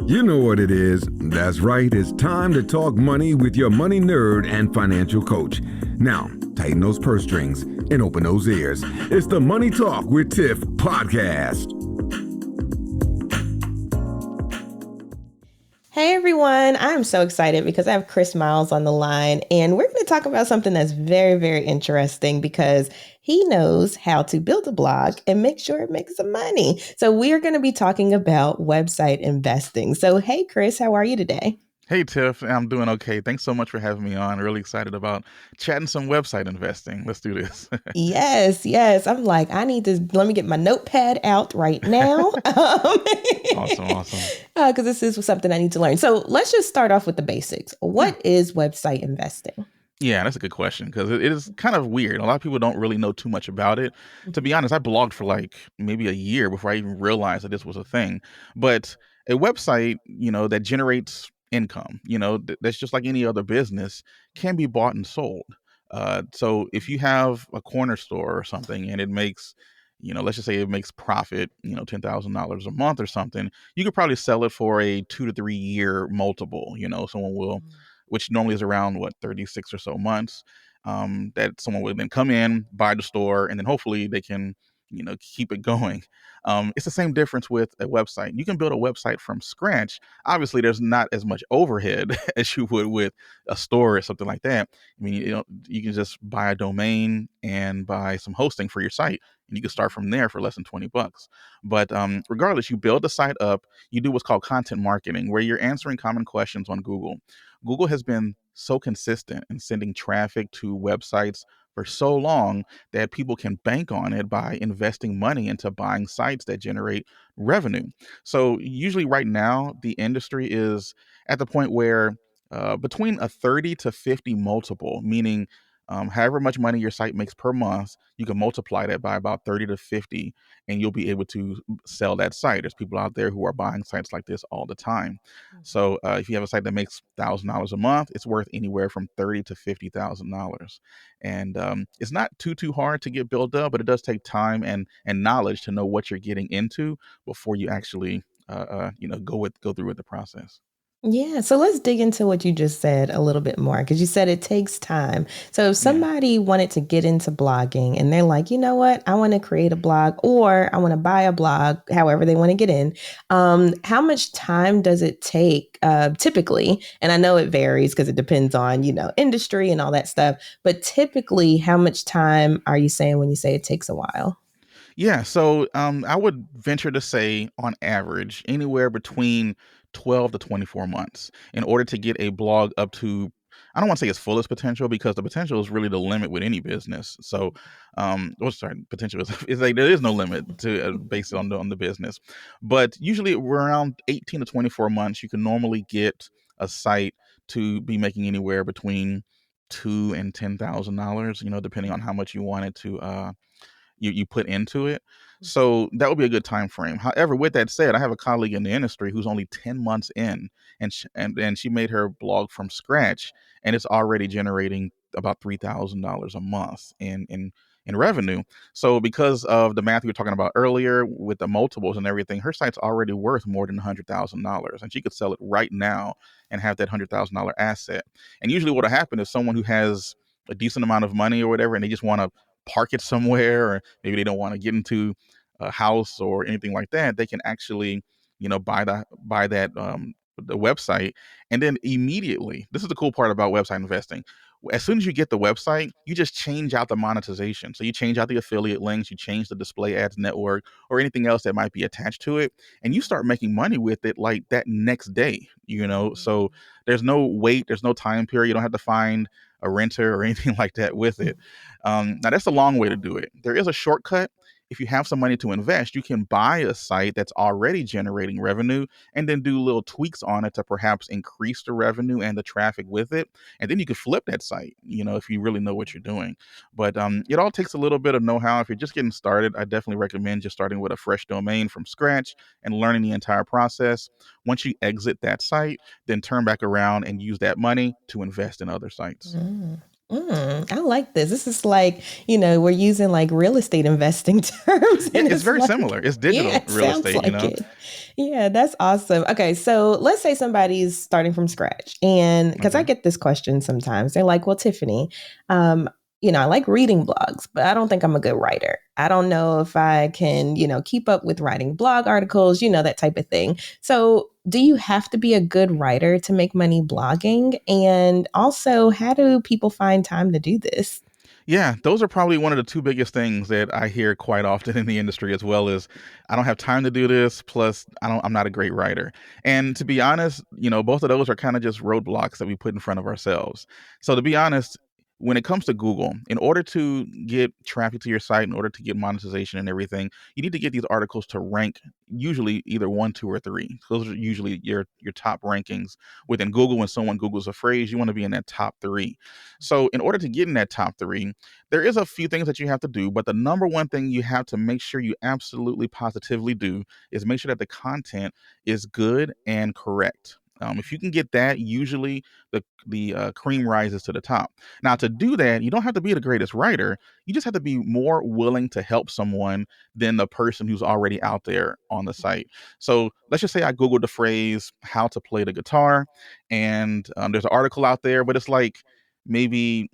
You know what it is. That's right. It's time to talk money with your money nerd and financial coach. Now, tighten those purse strings and open those ears. It's the Money Talk with Tiff podcast. Hey everyone, I'm so excited because I have Myles on the line, and we're going to talk about something that's very, very interesting because he knows how to build a blog and make sure it makes some money. So we are going to be talking about website investing. So hey Chris, how are you today? Hey Tiff, I'm doing okay. Thanks so much for having me on. Really excited about chatting some website investing. Let's do this. Yes. I'm like, let me get my notepad out right now. Awesome. Because this is something I need to learn. So let's just start off with the basics. What is website investing? Yeah, that's a good question because it is kind of weird. A lot of people don't really know too much about it. To be honest, I blogged for like maybe a year before I even realized that this was a thing. But a website, that generates income, that's just like any other business, can be bought and sold. So if you have a corner store or something and it makes, let's just say it makes profit, $10,000 a month or something, you could probably sell it for a 2 to 3 year multiple. Someone will, which normally is around 36 or so months, that someone would then come in, buy the store, and then hopefully they can, keep it going. It's the same difference with a website. You can build a website from scratch. Obviously, there's not as much overhead as you would with a store or something like that. I mean, you can just buy a domain and buy some hosting for your site, and you can start from there for less than $20. But regardless, you build the site up. You do what's called content marketing, where you're answering common questions on Google. Google has been so consistent in sending traffic to websites for so long that people can bank on it by investing money into buying sites that generate revenue. So usually right now, the industry is at the point where between a 30 to 50 multiple, meaning however much money your site makes per month, you can multiply that by about 30 to 50, and you'll be able to sell that site. There's people out there who are buying sites like this all the time. So if you have a site that makes $1,000 a month, it's worth anywhere from $30 to $50,000, and it's not too hard to get built up, but it does take time and knowledge to know what you're getting into before you actually go through with the process. Yeah, so let's dig into what you just said a little bit more because you said it takes time. So if Yeah. somebody wanted to get into blogging and they're like, you know what, I want to create a blog or I want to buy a blog, however they want to get in, how much time does it take typically? And I know it varies because it depends on, industry and all that stuff. But typically, how much time are you saying when you say it takes a while? Yeah, so I would venture to say, on average, anywhere between 12 to 24 months in order to get a blog up to, I don't want to say its fullest potential because the potential is really the limit with any business. So, potential is like there is no limit to based on the business, but usually we're around 18 to 24 months. You can normally get a site to be making anywhere between $2,000 and $10,000, depending on how much you want it to. You put into it. So that would be a good time frame. However, with that said, I have a colleague in the industry who's only 10 months in, and she made her blog from scratch, and it's already generating about $3,000 a month in revenue. So because of the math we were talking about earlier with the multiples and everything, her site's already worth more than $100,000, and she could sell it right now and have that $100,000 asset. And usually what'll happen is someone who has a decent amount of money or whatever, and they just want to park it somewhere, or maybe they don't want to get into a house or anything like that, they can actually, buy that the website, and then immediately, this is the cool part about website investing. As soon as you get the website, you just change out the monetization. So you change out the affiliate links, you change the display ads network, or anything else that might be attached to it, and you start making money with it like that next day. So there's no wait, there's no time period. You don't have to find a renter or anything like that with it. Now that's a long way to do it. There is a shortcut. If you have some money to invest, you can buy a site that's already generating revenue and then do little tweaks on it to perhaps increase the revenue and the traffic with it. And then you could flip that site, if you really know what you're doing. But it all takes a little bit of know-how. If you're just getting started, I definitely recommend just starting with a fresh domain from scratch and learning the entire process. Once you exit that site, then turn back around and use that money to invest in other sites. Mm. I like this. This is like, we're using like real estate investing terms. Yeah, And it's it's very like, similar. It's yeah, digital it real sounds estate, you like know? it. Yeah, that's awesome. Okay, so let's say somebody's starting from scratch. And because I Okay. get this question sometimes, they're like, well, Tiffany, um, I like reading blogs, but I don't think I'm a good writer. I don't know if I can, keep up with writing blog articles, that type of thing. So, do you have to be a good writer to make money blogging? And also, how do people find time to do this? Yeah, those are probably one of the two biggest things that I hear quite often in the industry as well is I don't have time to do this, plus I'm not a great writer. And to be honest, both of those are kind of just roadblocks that we put in front of ourselves. So to be honest, when it comes to Google, in order to get traffic to your site, in order to get monetization and everything, you need to get these articles to rank usually either one, two, or three. Those are usually your top rankings within Google. When someone Googles a phrase, you want to be in that top three. So in order to get in that top three, there is a few things that you have to do, but the number one thing you have to make sure you absolutely positively do is make sure that the content is good and correct. If you can get that, usually the cream rises to the top. Now, to do that, you don't have to be the greatest writer. You just have to be more willing to help someone than the person who's already out there on the site. So let's just say I Googled the phrase "how to play the guitar," and there's an article out there, but it's like maybe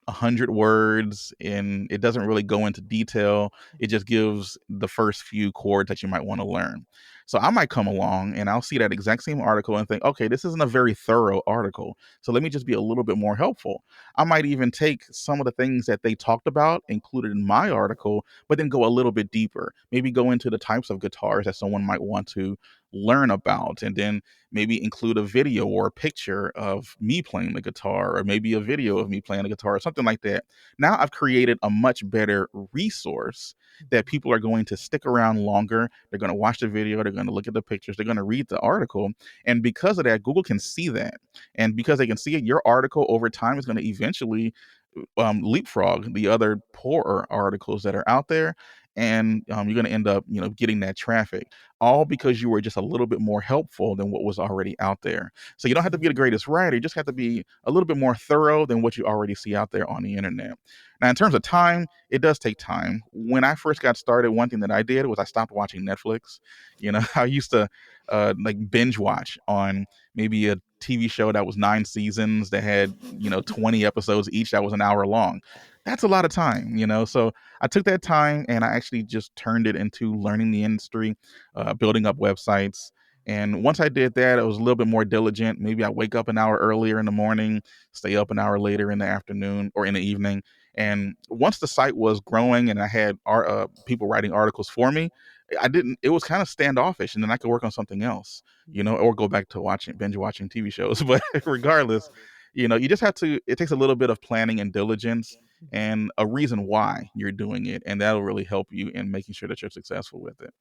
100 words, and it doesn't really go into detail. It just gives the first few chords that you might want to learn. So I might come along and I'll see that exact same article and think, okay, this isn't a very thorough article, so let me just be a little bit more helpful. I might even take some of the things that they talked about included in my article, but then go a little bit deeper, maybe go into the types of guitars that someone might want to learn about, and then maybe include a video or a picture of me playing the guitar, or maybe a video of me playing the guitar, or something like that. Now I've created a much better resource that people are going to stick around longer. They're going to watch the video, they're going to look at the pictures, they're going to read the article. And because of that, Google can see that. And because they can see it, your article over time is going to eventually leapfrog the other poorer articles that are out there. And you're going to end up, getting that traffic, all because you were just a little bit more helpful than what was already out there. So you don't have to be the greatest writer; you just have to be a little bit more thorough than what you already see out there on the internet. Now, in terms of time, it does take time. When I first got started, one thing that I did was I stopped watching Netflix. I used to like binge watch on maybe a TV show that was 9 seasons that had 20 episodes each that was an hour long. That's a lot of time. So I took that time and I actually just turned it into learning the industry, building up websites. And once I did that, I was a little bit more diligent. Maybe I wake up an hour earlier in the morning, stay up an hour later in the afternoon or in the evening. And once the site was growing and I had people writing articles for me, I didn't, it was kind of standoffish, and then I could work on something else, or go back to binge watching TV shows. But regardless, you just have to, it takes a little bit of planning and diligence and a reason why you're doing it. And that'll really help you in making sure that you're successful with it.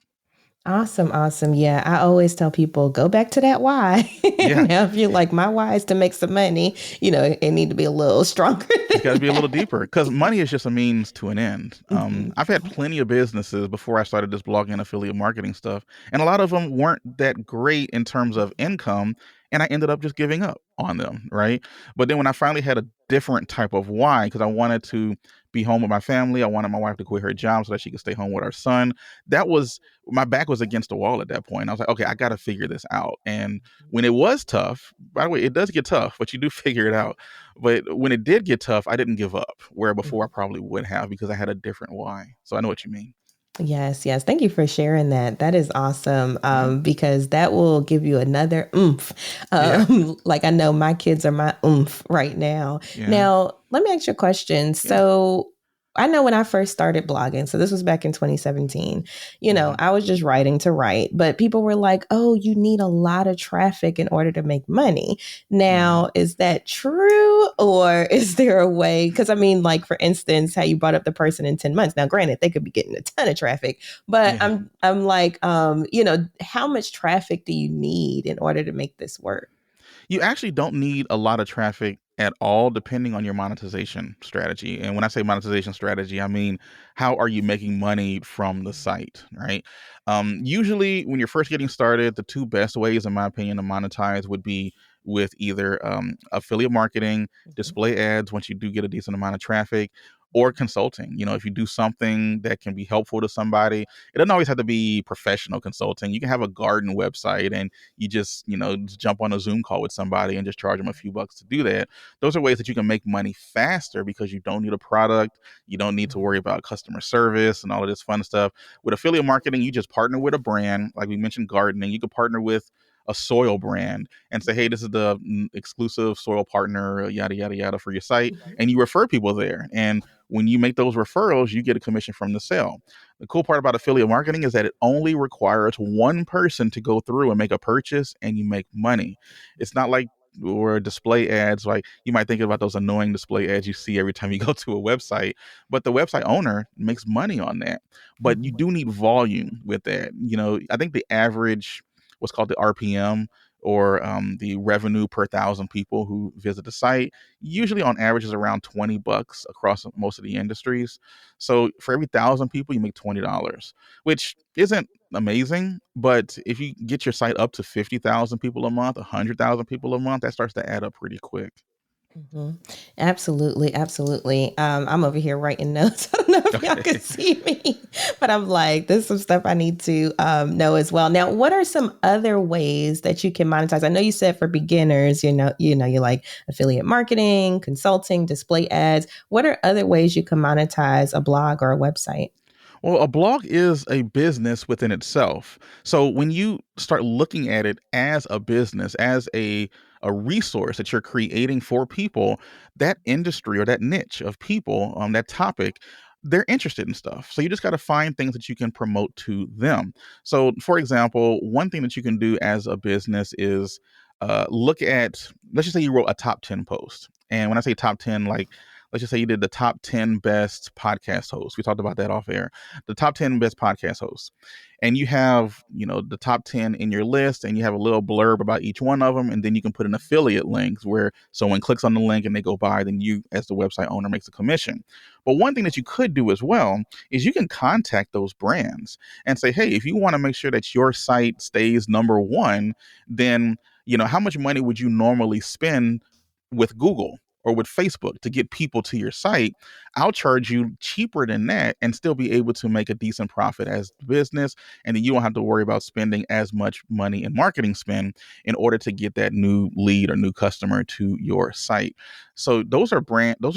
Awesome, awesome. Yeah, I always tell people go back to that why. Yeah. Now, if you're like my why is to make some money, it need to be a little stronger It's got to than be a little deeper because money is just a means to an end. that. I've had plenty of businesses before I started this blogging and affiliate marketing stuff, and a lot of them weren't that great in terms of income, and I ended up just giving up on them, right? But then when I finally had a different type of why, because I wanted to be home with my family, I wanted my wife to quit her job so that she could stay home with our son. That was, my back was against the wall at that point. I was like, okay, I got to figure this out. And when it was tough, by the way, it does get tough, but you do figure it out. But when it did get tough, I didn't give up, where before I probably would have, because I had a different why. So I know what you mean. Yes, yes. Thank you for sharing that. That is awesome, Yeah. because that will give you another oomph. Yeah. Like I know my kids are my oomph right now. Yeah. Now, let me ask you a question. Yeah. So I know when I first started blogging, so this was back in 2017, Hmm. I was just writing to write, but people were like, oh, you need a lot of traffic in order to make money. Hmm. Now, is that true, or is there a way? Because I mean, like for instance, how you brought up the person in 10 months. Now, granted, they could be getting a ton of traffic, but Yeah. I'm like, how much traffic do you need in order to make this work? You actually don't need a lot of traffic at all, depending on your monetization strategy. And when I say monetization strategy, I mean, how are you making money from the site, right? Usually, when you're first getting started, the two best ways, in my opinion, to monetize would be with either affiliate marketing, Mhm. display ads once you do get a decent amount of traffic, or consulting. If you do something that can be helpful to somebody, it doesn't always have to be professional consulting. You can have a garden website and you just jump on a Zoom call with somebody and just charge them a few bucks to do that. Those are ways that you can make money faster because you don't need a product. You don't need to worry Mhm. about customer service and all of this fun stuff. With affiliate marketing, you just partner with a brand. Like we mentioned, gardening, you could partner with a soil brand and say, hey, this is the exclusive soil partner, yada, yada, yada for your site. Mhm. And you refer people there. And when you make those referrals, you get a commission from the sale. The cool part about affiliate marketing is that it only requires one person to go through and make a purchase and you make money. It's not like or display ads. Like you might think about those annoying display ads you see every time you go to a website, but the website owner makes money on that. But you Mhm. do need volume with that. I think the average, what's called the RPM, or the revenue per thousand people who visit the site, usually on average is around $20 across most of the industries. So for every thousand people, you make $20, which isn't amazing. But if you get your site up to 50,000 people a month, 100,000 people a month, that starts to add up pretty quick. Mhm. Absolutely, absolutely. I'm over here writing notes. I don't know if y'all can Okay. see me, but I'm like, there's some stuff I need to know as well. Now, what are some other ways that you can monetize? I know you said for beginners, you like affiliate marketing, consulting, display ads. What are other ways you can monetize a blog or a website? Well, a blog is a business within itself. So when you start looking at it as a business, as a resource that you're creating for people, that industry or that niche of people, that topic, they're interested in stuff. So you just got to find things that you can promote to them. So, for example, one thing that you can do as a business is look at, let's just say you wrote a top 10 post. And when I say top 10, like, let's just say you did the top 10 best podcast hosts. We talked about that off air, the top 10 best podcast hosts. And you have, the top 10 in your list and you have a little blurb about each one of them. And then you can put an affiliate link where someone clicks on the link and they go by, then you, as the website owner, makes a commission. But one thing that you could do as well is you can contact those brands and say, hey, if you want to make sure that your site stays number one, then, how much money would you normally spend with Google or with Facebook to get people to your site? I'll charge you cheaper than that and still be able to make a decent profit as a business. And then you don't have to worry about spending as much money in marketing spend in order to get that new lead or new customer to your site. So those are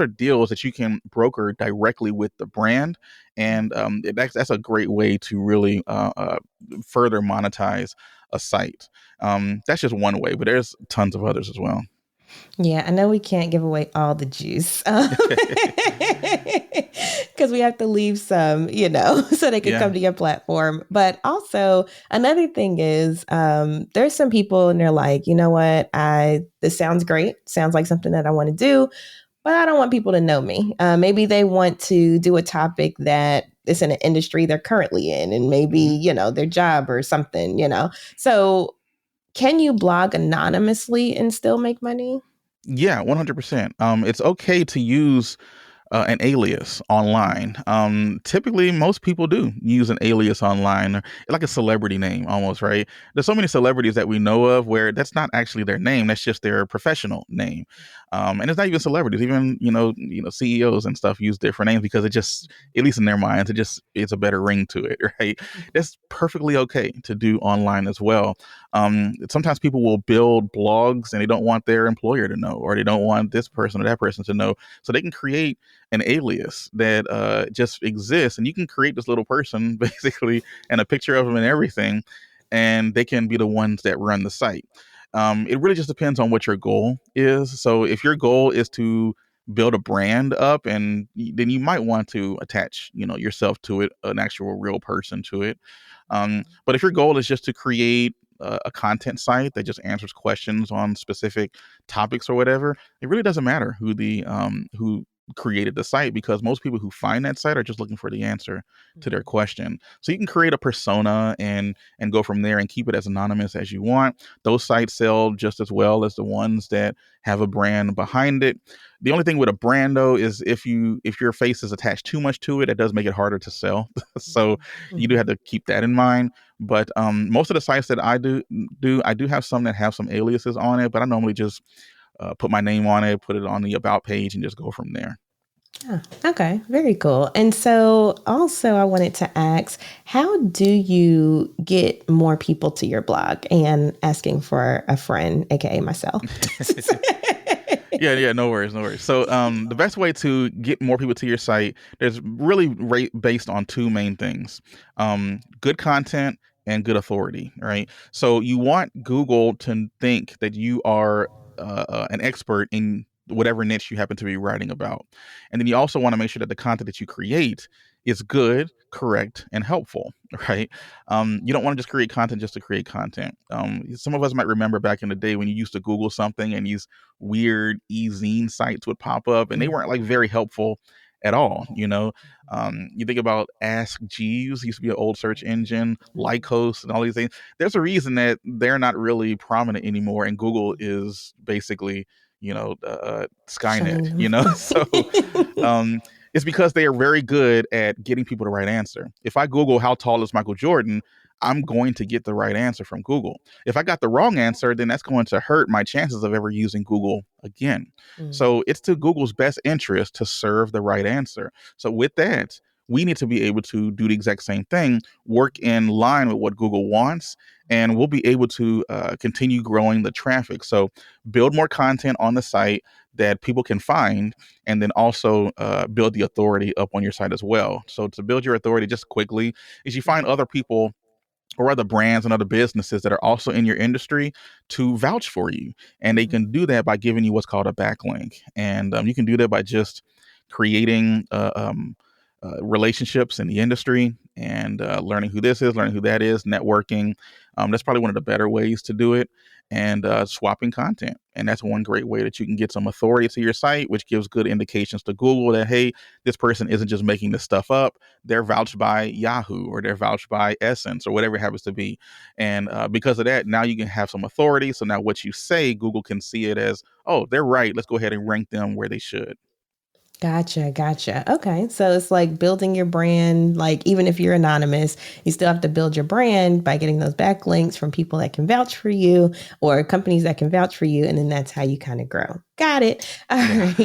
deals that you can broker directly with the brand. And that's a great way to really further monetize a site. That's just one way, but there's tons of others as well. Yeah, I know we can't give away all the juice because we have to leave some, so they can Yeah. come to your platform. But also, another thing is, there's some people and they're like, you know what, this sounds great, sounds like something that I want to do, but I don't want people to know me. Maybe they want to do a topic that is in an industry they're currently in, and maybe Mhm. their job or something. So, can you blog anonymously and still make money? Yeah, 100%. It's okay to use an alias online. Typically, most people do use an alias online, like a celebrity name almost, right? There's so many celebrities that we know of where that's not actually their name; that's just their professional name. And it's not even celebrities; even CEOs and stuff use different names because it just, at least in their minds, it's a better ring to it, right? That's perfectly okay to do online as well. Sometimes people will build blogs and they don't want their employer to know, or they don't want this person or that person to know, so they can create an alias that just exists, and you can create this little person basically and a picture of them and everything, and they can be the ones that run the site. It really just depends on what your goal is. So if your goal is to build a brand up, and then you might want to attach yourself to it, an actual real person to it. But if your goal is just to create a content site that just answers questions on specific topics or whatever, it really doesn't matter who created the site, because most people who find that site are just looking for the answer to their question. So you can create a persona and go from there and keep it as anonymous as you want. Those sites sell just as well as the ones that have a brand behind it. The only thing with a brand though is if your face is attached too much to it, it does make it harder to sell. So you do Mhm. have to keep that in mind. But most of the sites that I do have some that have some aliases on it, but I normally just put my name on it, put it on the about page, and just go from there. Oh, okay, very cool. And so also I wanted to ask, how do you get more people to your blog? And asking for a friend, aka myself. Yeah, no worries. So the best way to get more people to your site is really based on two main things: good content and good authority, right? So you want Google to think that you are an expert in whatever niche you happen to be writing about. And then you also want to make sure that the content that you create is good, correct, and helpful, right? You don't want to just create content just to create content. Some of us might remember back in the day when you used to Google something and these weird e-zine sites would pop up and they weren't like very helpful at all. You think about Ask Jeeves, used to be an old search engine, Lycos, and all these things. There's a reason that they're not really prominent anymore, and Google is basically Skynet, so it's because they are very good at getting people the right answer. If I Google how tall is Michael Jordan, I'm going to get the right answer from Google. If I got the wrong answer, then that's going to hurt my chances of ever using Google again. So it's to Google's best interest to serve the right answer. So with that, we need to be able to do the exact same thing, work in line with what Google wants, and we'll be able to continue growing the traffic. So build more content on the site that people can find, and then also build the authority up on your site as well. So to build your authority, just quickly, is you find other people or other brands and other businesses that are also in your industry to vouch for you. And they can do that by giving you what's called a backlink. And you can do that by just creating relationships in the industry and learning who this is, learning who that is, networking. That's probably one of the better ways to do it. And swapping content. And that's one great way that you can get some authority to your site, which gives good indications to Google that, hey, this person isn't just making this stuff up. They're vouched by Yahoo or they're vouched by Essence or whatever it happens to be. And because of that, now you can have some authority. So now what you say, Google can see it as, oh, they're right. Let's go ahead and rank them where they should. Gotcha. Okay. So it's like building your brand, like even if you're anonymous, you still have to build your brand by getting those backlinks from people that can vouch for you or companies that can vouch for you. And then that's how you kind of grow. Got it. All right.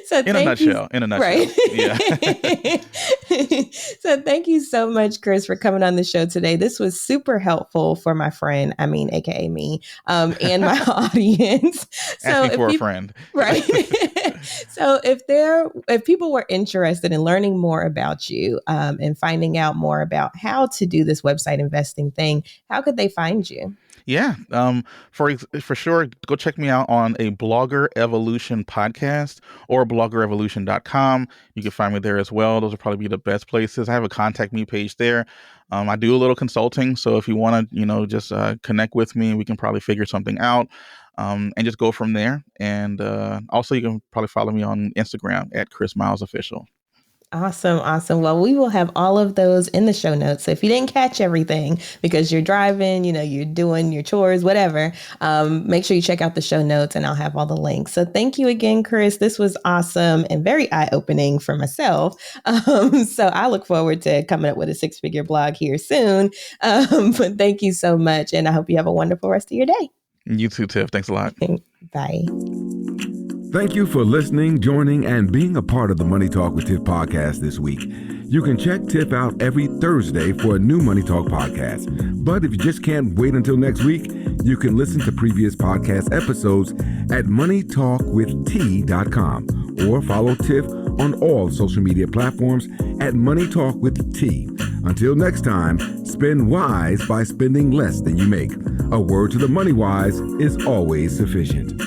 So in a nutshell. Right. Yeah. So thank you so much, Chris, for coming on the show today. This was super helpful for my friend, AKA me, and my audience. So asking for a friend. Right. So if people were interested in learning more about you and finding out more about how to do this website investing thing, how could they find you? Yeah. For sure, go check me out on a Blogger Evolution podcast or bloggerevolution.com. You can find me there as well. Those will probably be the best places. I have a contact me page there. I do a little consulting. So if you want to, just connect with me, we can probably figure something out and just go from there. And also you can probably follow me on Instagram at Chris Myles Official. Awesome. Well, we will have all of those in the show notes. So if you didn't catch everything because you're driving, you're doing your chores, whatever, make sure you check out the show notes and I'll have all the links. So thank you again, Chris. This was awesome and very eye-opening for myself. So I look forward to coming up with a 6-figure blog here soon. But thank you so much. And I hope you have a wonderful rest of your day. You too, Tiff. Thanks a lot. Bye. Thank you for listening, joining, and being a part of the Money Talk with Tiff podcast this week. You can check Tiff out every Thursday for a new Money Talk podcast. But if you just can't wait until next week, you can listen to previous podcast episodes at moneytalkwitht.com or follow Tiff on all social media platforms at Money Talk with T. Until next time, spend wise by spending less than you make. A word to the money wise is always sufficient.